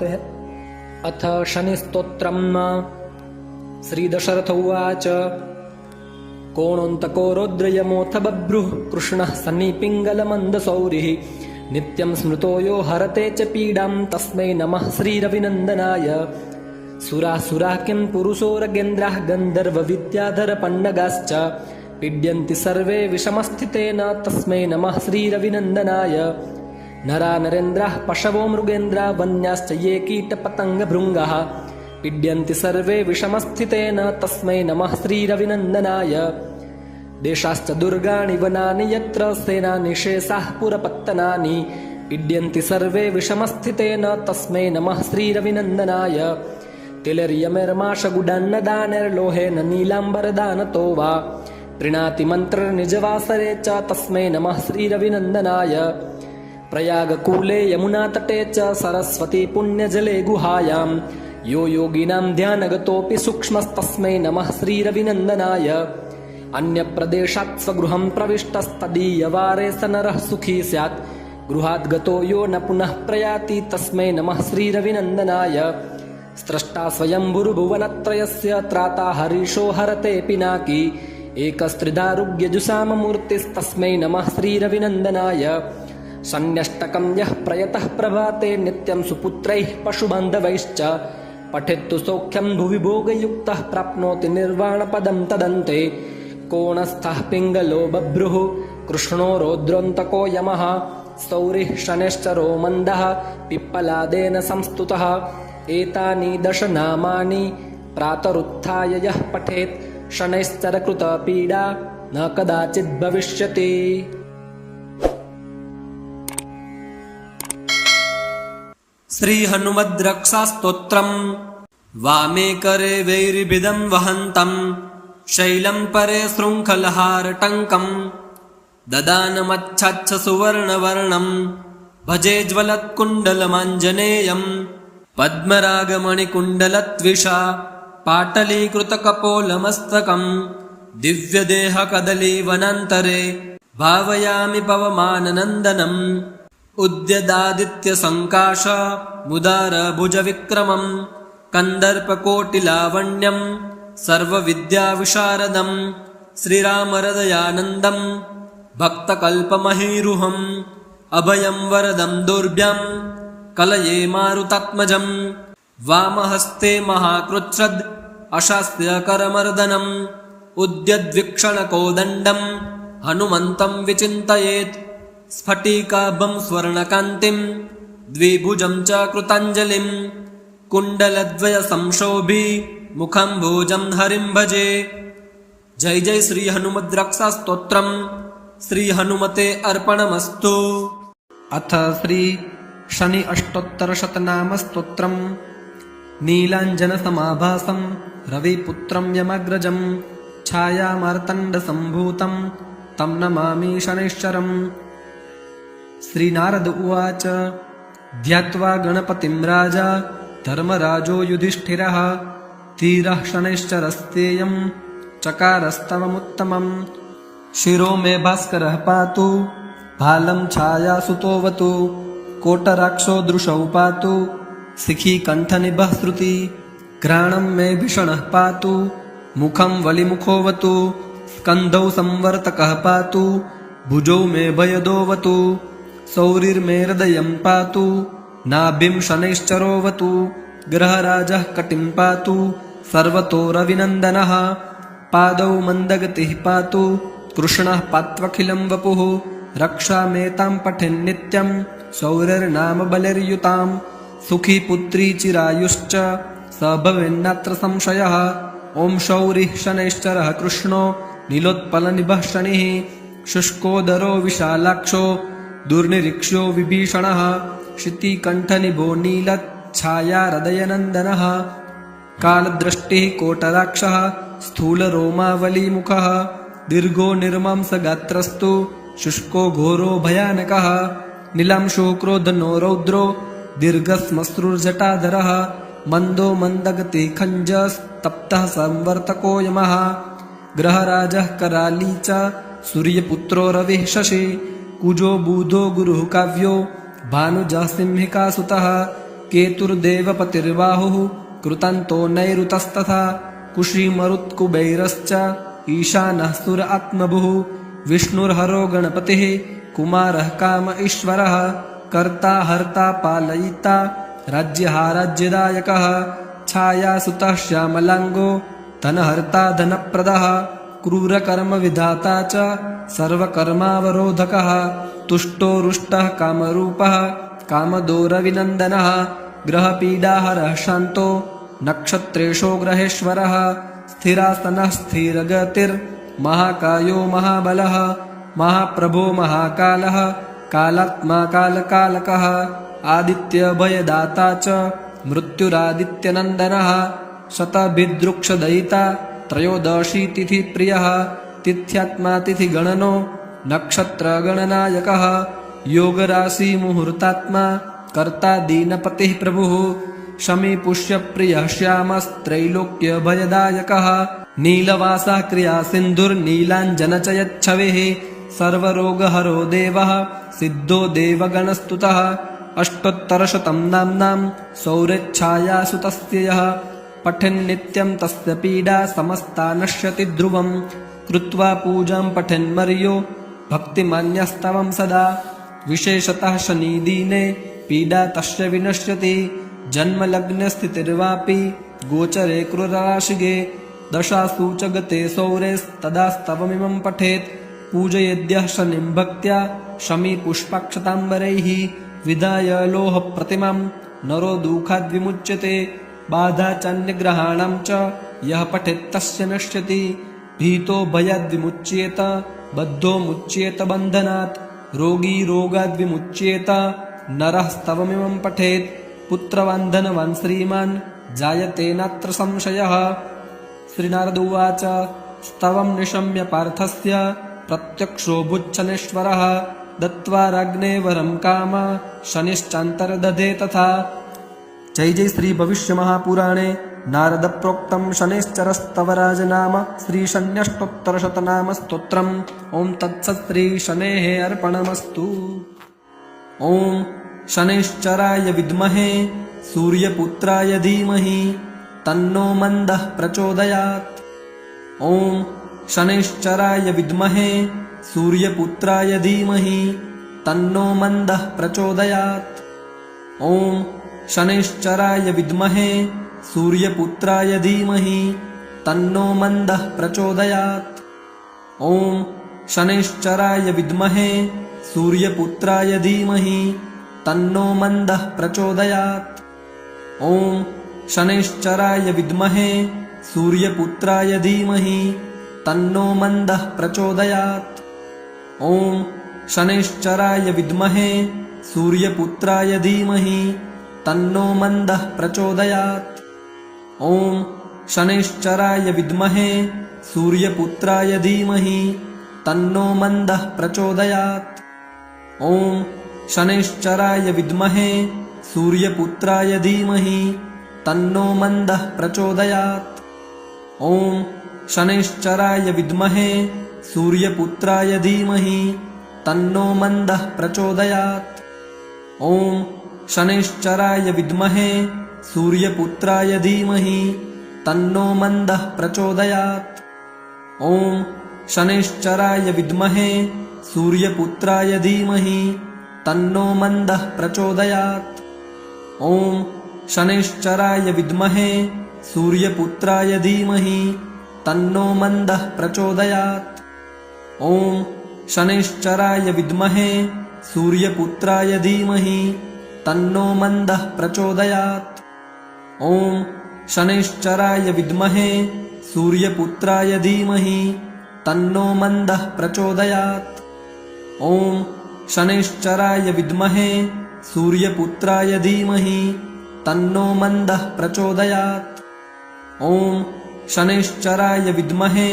करते हैं। अथ शनिस्तोत्रम्। श्रीदशरथ उवाच कोणोऽन्तको रौद्रयमोऽथ बभ्रुः कृष्णः सन्निपिङ्गलमन्दसौरिः नित्यं स्मृतो यो हरते च पीडां तस्मै नमः श्रीरविनन्दनाय। सुरासुराः किं पुरुषोरगेन्द्राः गन्धर्वविद्याधरपन्नगाश्च पीड्यन्ति सर्वे विषमस्थितेन तस्मै नमः श्रीरविनन्दनाय। नरा नरेन्द्राः पशवो मृगेन्द्रा वन्याश्च ये कीटपतङ्गभृङ्गाः पीड्यन्ति सर्वे विषमस्थितेन तस्मै नमः श्रीरविनन्दनाय। देशाश्च दुर्गाणि वनानि यत्र सेनानिशेषाः पुरपत्तनानि पीड्यन्ति सर्वे विषमस्थितेन तस्मै नमः श्रीरविनन्दनाय। तिलर्यमिर्माशगुडान्नदानिर्लोहेन नीलाम्बरदानतो वा प्रीणाति मन्त्रनिजवासरे च तस्मै नमः श्रीरविनन्दनाय। प्रयागकूले यमुनातटे च सरस्वती पुण्यजले गुहायां यो योगिनां ध्यानगतोऽपि सूक्ष्मस्तस्मै नमः श्रीरविनन्दनाय। अन्यप्रदेशात् स्वगृहं प्रविष्टस्तदीयवारे स नरः सुखी स्यात् गृहात् गतो यो न पुनः प्रयाति तस्मै नमः श्रीरविनन्दनाय। स्रष्टा स्वयंभुर्भुवनत्रयस्य त्राता हरीशो हरते पिनाकी एकस्त्रिदारुग्यजुषाममूर्तिस्तस्मै नमः श्रीरविनन्दनाय। सन्न्यष्टकं यः प्रयतः प्रभाते नित्यं सुपुत्रैः पशुबान्धवैश्च पठेत्तु सौख्यं भुवि भोगयुक्तः प्राप्नोति निर्वाणपदं तदन्ते। कोणस्थः पिङ्गलो बभ्रुः कृष्णो रौद्रोऽन्तको यमः सौरिः शनैश्चरो मन्दः पिप्पलादेन संस्तुतः। एतानि दशनामानि प्रातरुत्थाय यः पठेत् शनैश्चरकृतपीडा न कदाचित् भविष्यति। श्रीहनुमद्रक्षास्तोत्रम्। वामे करे वैरिभिदं वहन्तं शैलं परे शृङ्खलहारटङ्कं ददानमच्छच्छ सुवर्णवर्णं भजे ज्वलत्कुण्डलमाञ्जनेयं पद्मरागमणिकुण्डलत्विषा पाटलीकृतकपोलमस्तकं दिव्यदेहकदलीवनान्तरे भावयामि पवमाननन्दनम्। उद्यदादित्यसङ्काश मुदारभुजविक्रमं कन्दर्पकोटिलावण्यं सर्वविद्याविशारदं श्रीरामहृदयानन्दं भक्तकल्पमहीरुहम् अभयं वरदं दुर्भ्यां कलये मारुतात्मजं। वामहस्ते महाकृच्छ्रद् अशास्य करमर्दनम् उद्यद्वीक्षणकोदण्डं हनुमन्तं विचिन्तयेत्। स्फटिकाभं स्वर्णकान्तिं द्विभुजं च कृताञ्जलिं कुण्डलद्वयसंशोभि मुखं भोजं हरिं भजे। जय जय श्री हनुमद्रक्षास्तोत्रम्। श्री हनुमते अर्पणमस्तु। अथ श्री शनि अष्टोत्तरशतनाम स्तोत्रम्। नीलाञ्जनसमाभासं रविपुत्रं यमग्रजं छायामार्तण्डसम्भूतं तं नमामि शनैश्चरम्। श्रीनारद उवाच ध्यात्वा गणपतिं राजा धर्मराजो युधिष्ठिरः तीरः शनैश्चरस्तेयं चकारस्तवमुत्तमम्। शिरो मे भास्करः पातु भालं छायासुतोऽवतु कोटराक्षो दृशौ पातु शिखी कण्ठनिभः श्रुति घ्राणं मे भीषणः पातु मुखं वलिमुखोऽवतु स्कन्धौ संवर्तकः पातु भुजौ मे भयदोऽवतु सौरिर्मे हृदयं पातु नाभिं शनैश्चरोऽवतु ग्रहराजः कटिं पातु सर्वतो रविनन्दनः पादौ मन्दगतिः पातु कृष्णः पात्वखिलं वपुः रक्षामेतां पठेन्नित्यं शौरिर्नाम बलिर्युतां सुखी पुत्री चिरायुश्च स भवेन्नात्र संशयः। ॐ शौरिः शनैश्चरः कृष्णो नीलोत्पलनिभः शनिः शुष्कोदरो विशालाक्षो दुर्निरीक्ष्यो विभीषणः शितिकण्ठनिभो नीलच्छायाहृदयनन्दनः कालदृष्टिः कोटराक्षः स्थूलरोमावलीमुखः दीर्घो निर्मांसगात्रस्तु शुष्को घोरो भयानकः नीलांशो क्रोधनो रौद्रो दीर्घश्मश्रुर्जटाधरः मन्दो मन्दगति खञ्जस्तप्तः संवर्तको यमः ग्रहराजः कराली च सूर्यपुत्रो रविः शशि कुजो बुधो गुरुः काव्यो भानुजः सिंहिकासुतः केतुर्देवपतिर्बाहुः कृतान्तो नैऋतस्तथा कुशीमरुत्कुबैरश्च ईशानः सुर आत्मभुः विष्णुर्हरो गणपतिः कुमारः काम ईश्वरः कर्ता हर्ता पालयिता राज्यदायकः छायासुतः श्यामलाङ्गो धनहर्ता धनप्रदः क्रूरकर्मविधाता च सर्वकर्मावरोधकः तुष्टो रुष्टः कामरूपः कामदोरविनन्दनः ग्रहपीडाहरः शान्तो नक्षत्रेषो ग्रहेश्वरः स्थिरासनः स्थिरगतिर्महाकायो महाबलः महाप्रभो महाकालः कालात्मा कालकालकः आदित्यभयदाता च मृत्युरादित्यनन्दनः शतभिद्रुक्षदयिता त्रयोदशी तिथिप्रियः तिथ्यात्मा तिथिगणनो नक्षत्रगणनायकः योगराशिमुहूर्तात्मा कर्ता दीनपतिः प्रभुः शमीपुष्यप्रियः श्यामस्त्रैलोक्यभयदायकः नीलवासः क्रियासिन्धुर्नीलाञ्जनचयच्छवेः सर्वरोगहरो देवः सिद्धो देवगणस्तुतः अष्टोत्तरशतं नाम्नां सौरेच्छायासुतस्य यः पठन्नित्यं तस्य पीडा समस्ता नश्यति ध्रुवं कृत्वा पूजां पठन्मर्यो भक्तिमान्यस्तवं सदा विशेषतः शनिदिने पीडा तस्य विनश्यति जन्मलग्नस्थितिर्वापि गोचरे क्रूरराशिगे दशासु च गते सौरेस्तदा स्तवमिमं पठेत् पूजयेद्यः शनिं भक्त्या शमीपुष्पाक्षताम्बरैः विधाय लोहप्रतिमां नरो दुःखाद्विमुच्यते बाधा चान्यग्रहाणां च यः पठेत् तस्य नश्यति भीतो भयाद्विमुच्येत बद्धो मुच्येत बन्धनात् रोगी रोगाद्विमुच्येत नरः स्तवमिमं पठेत् पुत्रवान् धनवान् श्रीमान् जायते नात्र संशयः। श्रीनारद उवाच स्तवं निशम्य पार्थस्य प्रत्यक्षो भुच्छनेश्वरः दत्त्वा राज्ञे वरं काम शनिश्चान्तर्दधे तथा। जय जय श्री भविष्य महापुराणे नारद प्रोक्तं शनैश्चरस्तवराज नाम श्रीशन्यष्टोत्तरशतनाम स्तोत्रम्। ओं तत्सत् श्री शनेः अर्पणमस्तु। ओं शनैश्चराय विद्महे सूर्यपुत्राय धीमहि तन्नो मन्दः प्रचोदयात्। ओं शनैश्चराय विद्महे सूर्यपुत्राय धीमहि तन्नो मन्दः प्रचोदयात्। ओं शनैश्चराय विद्महे सूर्यपुत्राय धीमहि तन्नो मन्दः प्रचोदयात्। ओं शनैश्चराय विद्महे सूर्यपुत्राय धीमहि तन्नो मन्दः प्रचोदयात्। ओं शनैश्चराय विद्महे सूर्यपुत्राय धीमहि तन्नो मन्दः प्रचोदयात्। ओं शनैश्चराय विद्महे सूर्यपुत्राय धीमहि तन्नो मन्दः प्रचोदयात्। ओं शनैश्चराय विद्महे सूर्यपुत्राय धीमहि तन्नो मन्दः प्रचोदयात्। ओं शनैश्चराय विद्महे सूर्यपुत्राय धीमहि तन्नो मन्दः प्रचोदयात्। ओं शनैश्चराय विद्महे सूर्यपुत्राय धीमहि तन्नो मन्दः प्रचोदयात्। ओं शनैश्चराय विद्महे सूर्यपुत्राय धीमहि तन्नो मन्दः प्रचोदयात्। ओं शनैश्चराय विद्महे सूर्यपुत्राय धीमहि तन्नो मन्दः प्रचोदयात्। ओं शनैश्चराय विद्महे सूर्यपुत्राय धीमहि तन्नो मन्दः प्रचोदयात्। ओं शनैश्चराय विद्महे सूर्यपुत्राय धीमहि तन्नो मन्दः प्रचोदयात्। ओं शनैश्चराय विद्महे सूर्यपुत्राय धीमहि तन्नो मन्दः प्रचोदयात्। ओं शनैश्चराय विद्महे सूर्यपुत्राय धीमहि तन्नो मन्दः प्रचोदयात्। ओं शनैश्चराय विद्महे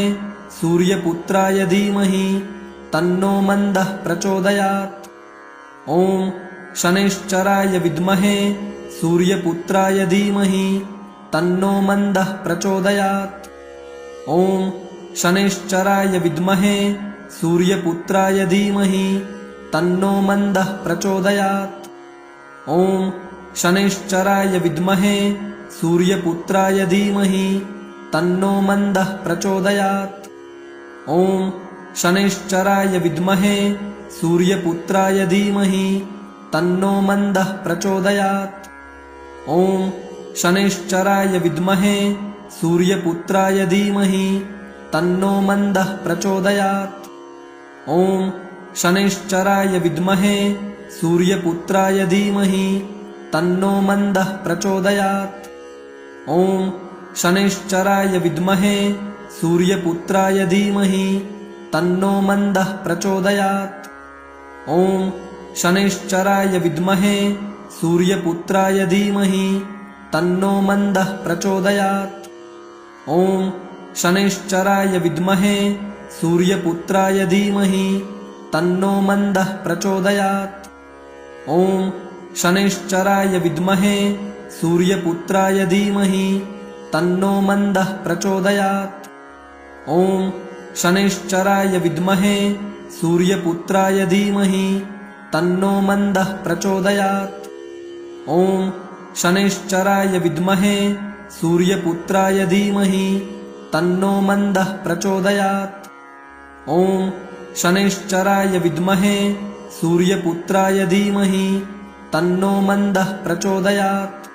सूर्यपुत्राय धीमहि तन्नो मन्दः प्रचोदयात्। ओं शनैश्चराय विद्महे सूर्यपुत्राय धीमहि तन्नो मन्दः प्रचोदयात्। ओं शनैश्चराय विद्महे सूर्यपुत्राय धीमहि तन्नो मन्दः प्रचोदयात्। ओं शनैश्चराय विद्महे सूर्यपुत्राय धीमहि तन्नो मन्दः प्रचोदयात्। ॐ शनैश्चराय विद्महे सूर्यपुत्राय धीमहि तन्नो मन्दः प्रचोदयात्। ॐ शनैश्चराय विद्महे सूर्यपुत्राय धीमहि तन्नो मन्दः प्रचोदयात्। ॐ शनैश्चराय विद्महे सूर्यपुत्राय धीमहि तन्नो मन्दः प्रचोदयात्। ॐ शनैश्चराय विद्महे सूर्यपुत्राय धीमहि तन्नो मन्दः प्रचोदयात्। ॐ शनैश्चराय विद्महे सूर्यपुत्राय धीमहि तन्नो मन्दः प्रचोदयात्। ॐ शनैश्चराय विद्महे सूर्यपुत्राय धीमहि तन्नो मन्दः प्रचोदयात्। ॐ शनैश्चराय विद्महे सूर्यपुत्राय धीमहि तन्नो मन्दः प्रचोदयात्। ॐ शनैश्चराय विद्महे सूर्यपुत्राय धीमहि तन्नो मन्दः प्रचोदयात्। ॐ शनैश्चराय विद्महे सूर्यपुत्राय धीमहि तन्नो मन्दः प्रचोदयात्। ॐ शनैश्चराय विद्महे सूर्यपुत्राय धीमहि तन्नो मन्दः प्रचोदयात्।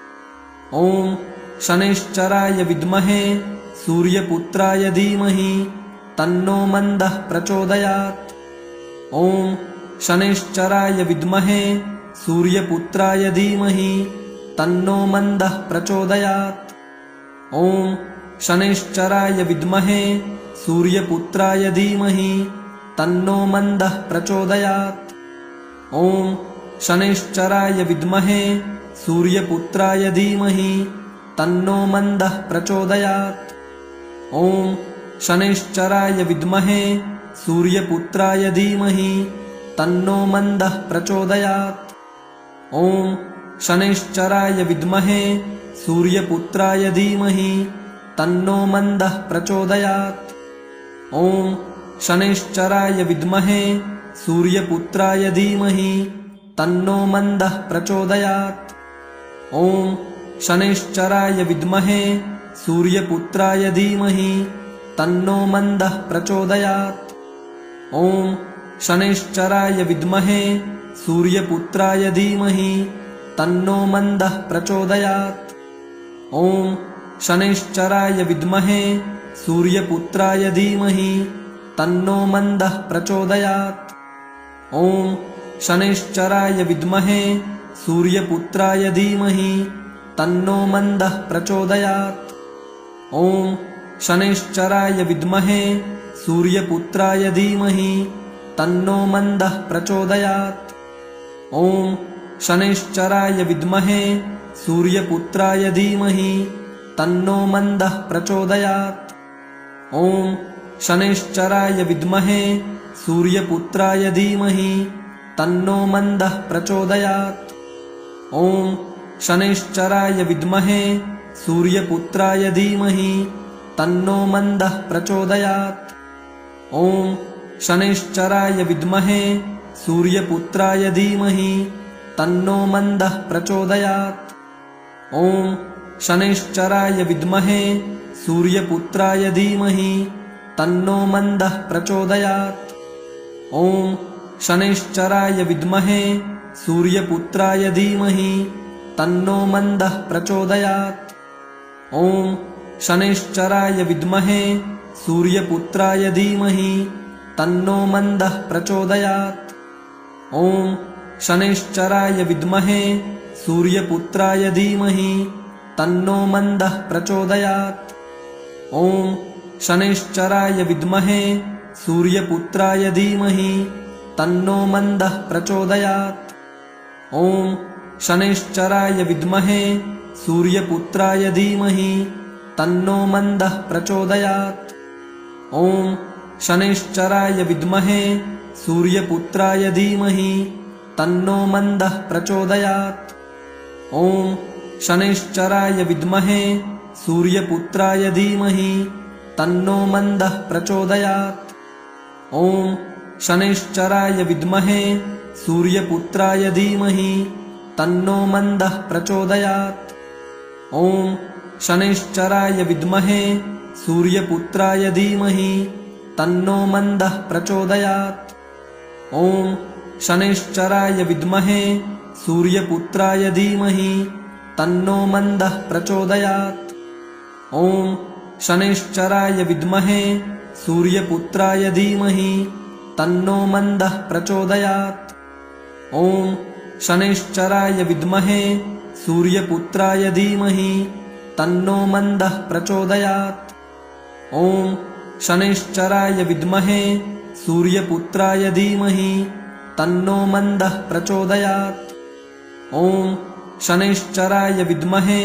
ॐ शनैश्चराय विद्महे सूर्यपुत्राय धीमहि तन्नो मन्दः प्रचोदयात्। ॐ शनैश्चराय विद्महे सूर्यपुत्राय धीमहि तन्नो मन्दः प्रचोदयात्। ॐ शनैश्चराय विद्महे सूर्यपुत्राय धीमहि तन्नो मन्दः प्रचोदयात्। ॐ शनैश्चराय विद्महे सूर्यपुत्राय धीमहि तन्नो मन्दः प्रचोदयात्। ॐ शनैश्चराय विद्महे सूर्यपुत्राय धीमहि तन्नो मन्दः प्रचोदयात्। ॐ शनैश्चराय विद्महे सूर्यपुत्राय धीमहि तन्नो मन्दः प्रचोदयात्। ॐ शनैश्चराय विद्महे सूर्यपुत्राय धीमहि तन्नो मन्दः प्रचोदयात्। ॐ शनैश्चराय विद्महे सूर्यपुत्राय धीमहि तन्नो मन्दः प्रचोदयात्। ॐ शनैश्चराय विद्महे सूर्यपुत्राय धीमहि तन्नो मन्दः प्रचोदयात्। ॐ शनैश्चराय विद्महे सूर्यपुत्राय धीमहि तन्नो मन्दः प्रचोदयात्। ॐ शनैश्चराय विद्महे सूर्यपुत्राय धीमहि तन्नो मन्दः प्रचोदयात्। ॐ शनैश्चराय विद्महे सूर्यपुत्राय धीमहि तन्नो मन्दः प्रचोदयात्। ॐ शनैश्चराय विद्महे सूर्यपुत्राय धीमहि तन्नो मन्दः प्रचोदयात्। ॐ शनैश्चराय विद्महे सूर्यपुत्राय धीमहि तन्नो मन्दः प्रचोदयात्। ॐ शनैश्चराय विद्महे सूर्यपुत्राय धीमहि तन्नो मन्दः प्रचोदयात्। ॐ शनैश्चराय विद्महे सूर्यपुत्राय धीमहि तन्नो मन्दः प्रचोदयात्। ॐ शनैश्चराय विद्महे सूर्यपुत्राय धीमहि तन्नो मन्दः प्रचोदयात्। ॐ शनैश्चराय विद्महे सूर्यपुत्राय धीमहि तन्नो मन्दः प्रचोदयात्। ॐ शनैश्चराय विद्महे सूर्यपुत्राय धीमहि तन्नो मन्दः प्रचोदयात्। ॐ शनैश्चराय विद्महे सूर्यपुत्राय धीमहि तन्नो मन्दः प्रचोदयात्। ॐ शनैश्चराय विद्महे सूर्यपुत्राय धीमहि तन्नो मन्दः प्रचोदयात्। ॐ शनैश्चराय विद्महे सूर्यपुत्राय धीमहि तन्नो मन्दः प्रचोदयात्। ॐ शनैश्चराय विद्महे सूर्यपुत्राय धीमहि तन्नो मन्दः प्रचोदयात्। ॐ शनैश्चराय विद्महे सूर्यपुत्राय धीमहि तन्नो मन्दः प्रचोदयात्। ॐ शनैश्चराय विद्महे सूर्यपुत्राय धीमहि तन्नो मन्दः प्रचोदयात्। ॐ शनैश्चराय विद्महे सूर्यपुत्राय धीमहि तन्नो मन्दः प्रचोदयात्। ॐ शनैश्चराय विद्महे सूर्यपुत्राय धीमहि तन्नो मन्दः प्रचोदयात्। ॐ शनैश्चराय विद्महे सूर्यपुत्राय धीमहि तन्नो मन्दः प्रचोदयात्। ॐ शनैश्चराय विद्महे सूर्यपुत्राय धीमहि तन्नो मन्दः प्रचोदयात्। ॐ शनैश्चराय विद्महे सूर्यपुत्राय धीमहि तन्नो मन्दः प्रचोदयात्। ॐ शनैश्चराय विद्महे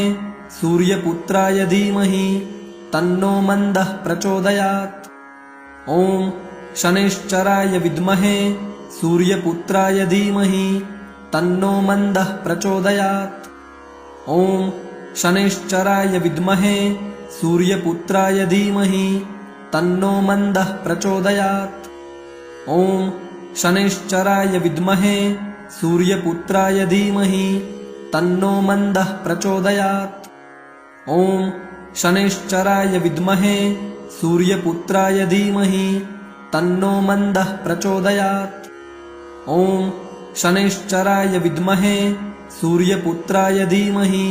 सूर्यपुत्राय धीमहि तन्नो मन्दः प्रचोदयात्। ॐ शनैश्चराय विद्महे सूर्यपुत्राय धीमहि तन्नो मन्दः प्रचोदयात्। ॐ शनैश्चराय विद्महे सूर्यपुत्राय धीमहि तन्नो मन्दः प्रचोदयात्। ॐ शनैश्चराय विद्महे सूर्यपुत्राय धीमहि तन्नो मन्दः प्रचोदयात्। ॐ शनैश्चराय विद्महे सूर्यपुत्राय धीमहि तन्नो मन्दः प्रचोदयात्। ॐ शनैश्चराय विद्महे सूर्यपुत्राय धीमहि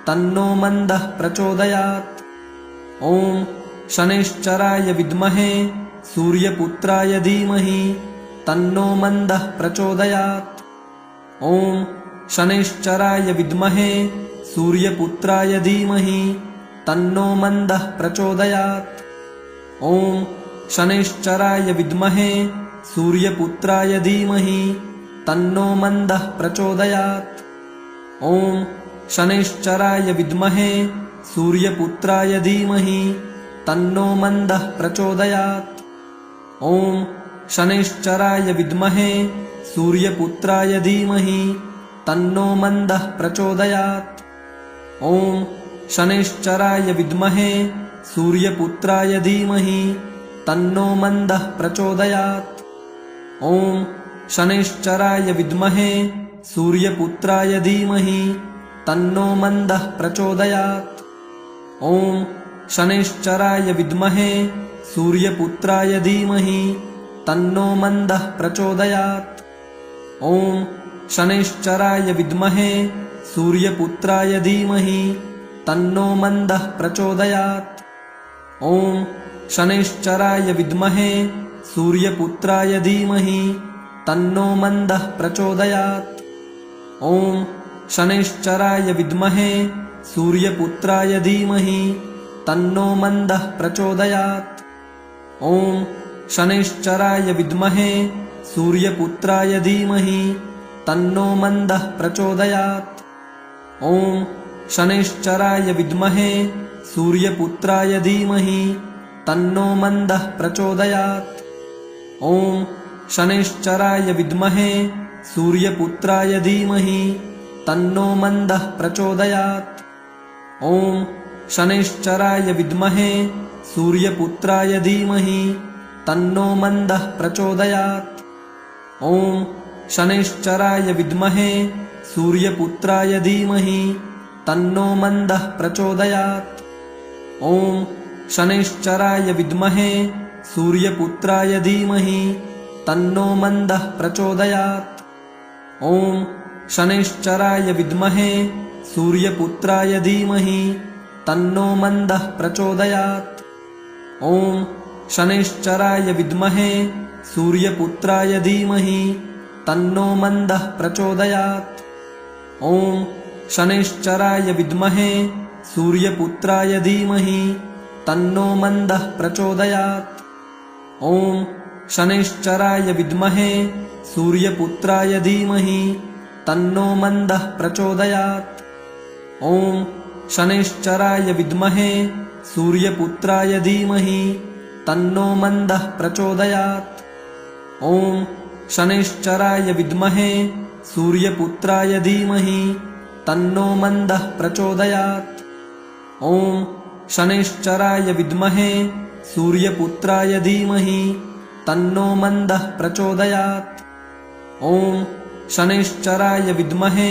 तन्नो मन्दः प्रचोदयात्। ॐ शनैश्चराय विद्महे सूर्यपुत्राय धीमहि तन्नो मन्दः प्रचोदयात्। ॐ शनैश्चराय विद्महे सूर्यपुत्राय धीमहि तन्नो मन्दः प्रचोदयात्। ॐ शनैश्चराय विद्महे सूर्यपुत्राय धीमहि तन्नो मन्दः प्रचोदयात्। ॐ शनैश्चराय विद्महे सूर्यपुत्राय धीमहि तन्नो मन्दः प्रचोदयात्। ॐ शनैश्चराय विद्महे सूर्यपुत्राय धीमहि तन्नो मन्दः प्रचोदयात्। ॐ शनैश्चराय विद्महे सूर्यपुत्राय धीमहि तन्नो मन्दः प्रचोदयात्। ॐ शनैश्चराय विद्महे सूर्यपुत्राय धीमहि तन्नो मन्दः प्रचोदयात्। ॐ शनैश्चराय विद्महे सूर्यपुत्राय धीमहि तन्नो मन्दः प्रचोदयात्। ॐ शनैश्चराय विद्महे सूर्यपुत्राय धीमहि तन्नो मन्दः प्रचोदयात्। ॐ शनैश्चराय विद्महे सूर्यपुत्राय धीमहि तन्नो मन्दः प्रचोदयात्। ॐ शनैश्चराय विद्महे सूर्यपुत्राय धीमहि तन्नो मन्दः प्रचोदयात्। ॐ शनैश्चराय विद्महे सूर्यपुत्राय धीमहि तन्नो मन्दः प्रचोदयात्। ॐ शनैश्चराय विद्महे सूर्यपुत्राय धीमहि तन्नो मन्दः प्रचोदयात्। ॐ शनैश्चराय विद्महे सूर्यपुत्राय धीमहि तन्नो मन्दः प्रचोदयात्। ॐ शनैश्चराय विद्महे सूर्यपुत्राय धीमहि तन्नो मन्दः प्रचोदयात्। ॐ शनैश्चराय विद्महे सूर्यपुत्राय धीमहि तन्नो मन्दः प्रचोदयात्। ॐ शनैश्चराय विद्महे सूर्यपुत्राय धीमहि तन्नो मन्दः प्रचोदयात्। ॐ शनैश्चराय विद्महे सूर्यपुत्राय धीमहि तन्नो मन्दः प्रचोदयात्। ॐ शनैश्चराय विद्महे सूर्यपुत्राय धीमहि तन्नो मन्दः प्रचोदयात्। ॐ शनैश्चराय विद्महे सूर्यपुत्राय धीमहि तन्नो मन्दः प्रचोदयात्। ॐ शनैश्चराय विद्महे सूर्यपुत्राय धीमहि तन्नो मन्दः प्रचोदयात्। ॐ शनैश्चराय विद्महे सूर्यपुत्राय धीमहि तन्नो मन्दः प्रचोदयात्। ॐ शनैश्चराय विद्महे सूर्यपुत्राय धीमहि तन्नो मन्दः प्रचोदयात्। ॐ शनैश्चराय विद्महे सूर्यपुत्राय धीमहि तन्नो मन्दः प्रचोदयात्। ॐ शनैश्चराय विद्महे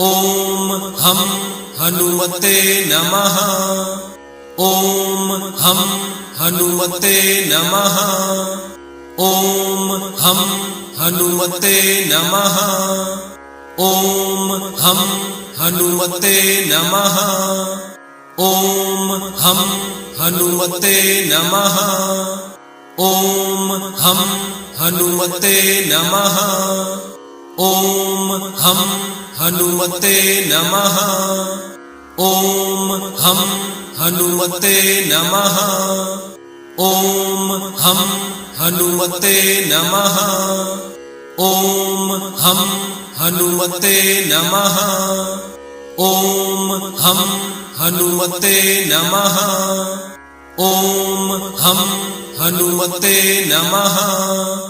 ॐ हं हनुमते नमः ॐ हं हनुमते नमः ॐ हं हनुमते नमः ॐ हं हनुमते नमः ॐ हं हनुमते नमः ॐ हं हनुमते नमः ॐ हं हनुमते नमः ॐ हं हनुमते नमः ॐ हं हनुमते नमः ॐ हं हनुमते नमः ॐ हं हनुमते नमः ॐ हं हनुमते नमः।